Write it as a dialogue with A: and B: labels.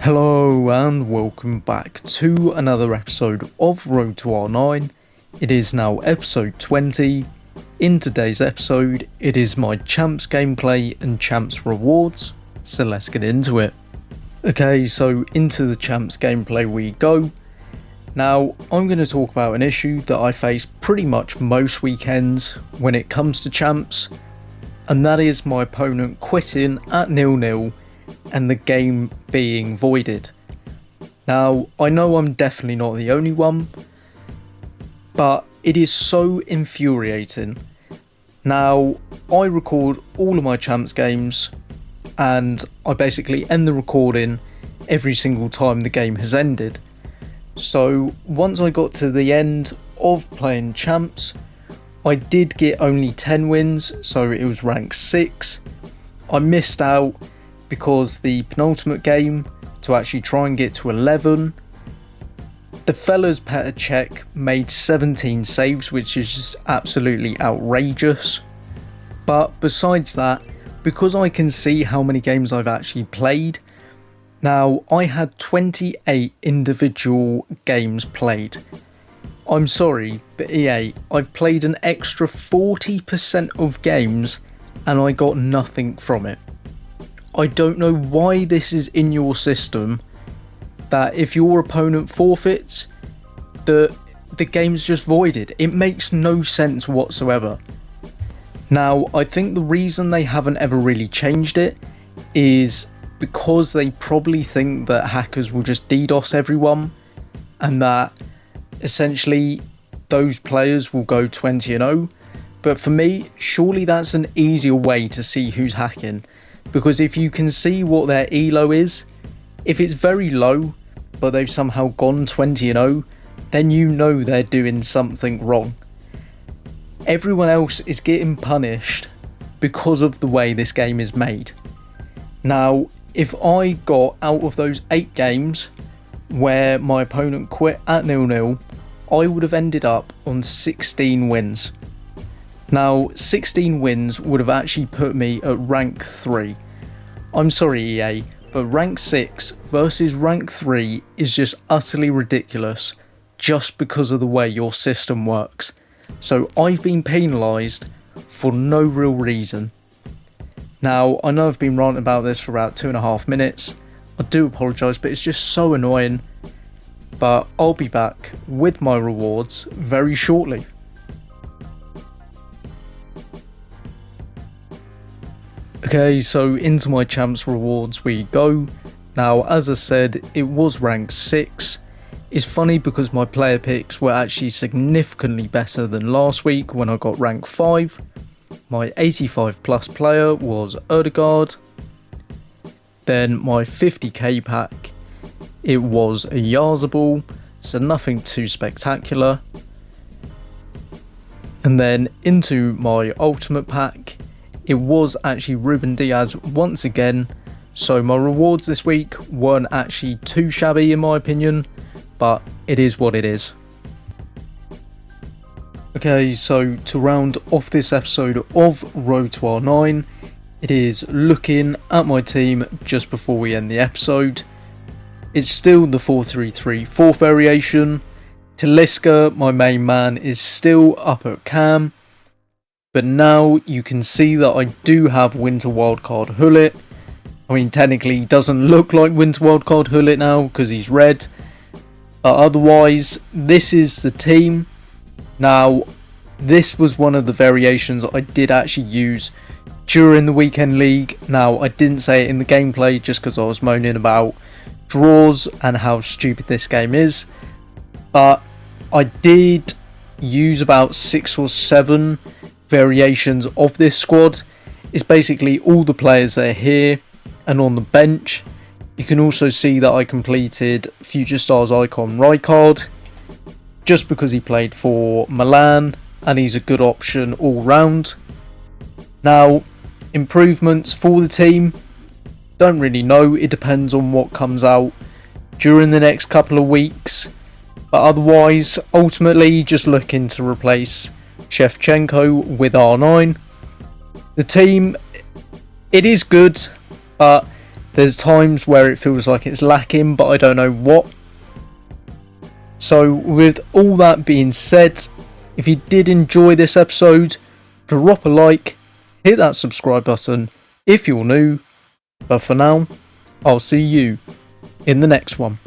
A: Hello and welcome back to another episode of Road to R9. It is now episode 20. In today's episode, it is my Champs gameplay and Champs rewards, so let's get into it. Okay, so into the Champs gameplay we go. Now, I'm going to talk about an issue that I face pretty much most weekends when it comes to Champs, and that is my opponent quitting at 0-0 and the game being voided. Now, I know I'm definitely not the only one, but it is so infuriating. Now, I record all of my Champs games, and I basically end the recording every single time the game has ended. So, once I got to the end of playing Champs, I did get only 10 wins, so it was rank 6. I missed out because the penultimate game to actually try and get to 11, the fellas Petr Cech made 17 saves, which is just absolutely outrageous. But besides that, because I can see how many games I've actually played, now I had 28 individual games played. I'm sorry, but EA, I've played an extra 40% of games and I got nothing from it. I don't know why this is in your system, that if your opponent forfeits, the game's just voided. It makes no sense whatsoever. Now, I think the reason they haven't ever really changed it is because they probably think that hackers will just DDoS everyone, and that essentially those players will go 20-0. But for me, surely that's an easier way to see who's hacking. Because if you can see what their elo is, if it's very low, but they've somehow gone 20-0, then you know they're doing something wrong. Everyone else is getting punished because of the way this game is made. Now, if I got out of those 8 games where my opponent quit at 0-0, I would have ended up on 16 wins. Now, 16 wins would have actually put me at rank 3. I'm sorry EA, but rank 6 versus rank 3 is just utterly ridiculous just because of the way your system works. So I've been penalised for no real reason. Now, I know I've been ranting about this for about 2.5 minutes. I do apologise, but it's just so annoying. But I'll be back with my rewards very shortly. Okay, so into my Champs rewards we go. Now, as I said, it was rank 6. It's funny because my player picks were actually significantly better than last week when I got rank 5. My 85 plus player was WILDCARD. Then my 50k pack, it was a Yarzabal, so nothing too spectacular. And then into my ultimate pack, it was actually Ruben Diaz once again, so my rewards this week weren't actually too shabby in my opinion, but it is what it is. Okay, so to round off this episode of Road to R9, it is looking at my team just before we end the episode. It's still the 4-3-3 fourth variation. Talisca, my main man, is still up at cam. But now you can see that I do have Winter Wildcard Gullit. I mean, technically he doesn't look like Winter Wildcard Gullit now because he's red. But otherwise, this is the team. Now, this was one of the variations I did actually use during the weekend league. Now, I didn't say it in the gameplay just because I was moaning about draws and how stupid this game is. But I did use about 6 or 7 variations of this squad. It's basically all the players that are here and on the bench. You can also see that I completed Future Stars Icon Ronaldo just because he played for Milan and he's a good option all round. Now, improvements for the team, don't really know. It depends on what comes out during the next couple of weeks. But otherwise, ultimately, just looking to replace Shevchenko with R9. The team, it is good, but There's times where it feels like it's lacking, but I don't know what. So with all that being said, if you did enjoy this episode, drop a like, hit that subscribe button if you're new, but for now, I'll see you in the next one.